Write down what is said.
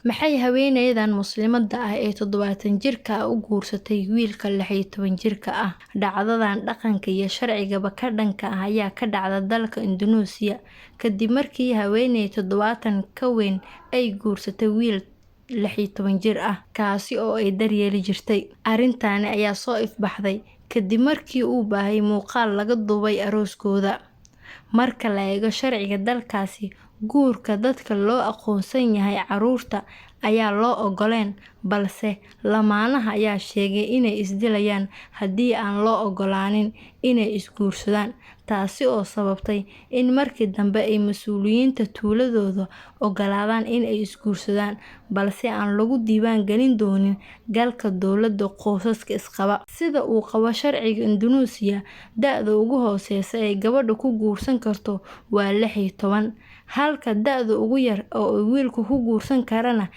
Maxay haweeneydan Muslimadda ah ee 70 jirka ah u guursatay wiilka 16 jirka ah? Dhacdadan dhaqanka iyo sharcigaba ka dhanka ah ayaa ka dhacda dalka Indonesia kadib markii haweeney 70 ka weyn ay guursatay wiil 16 jir ah, kaasi oo ay daryeeli jirtay. Arrintani ayaa soo ifbaxday kadib markii uu baahay muuqaal laga duubay arooskooda. Marka la eego sharciga dalkaasi, guurka dadka loo aqoonsan yahay carruurta ayaa loo ogoleen, balse lamaanaha ayaa sheegay inay isdilayaan haddii aan loo ogolaanin inay isguursadaan, taasi oo sababtay in markii dambe ay mas'uuliyiinta tuuladooda ogolaadaan in ay isguursadaan, balse aan lagu diiwaan gelin doonin galka dowladda qoysaska isqaba. Sida uu qabo sharciga Indonesia, da'da ugu hooseysa ee gabadhu ku guursan karto waa 16, halka da'da ugu yar oo wiilku ku guursan karana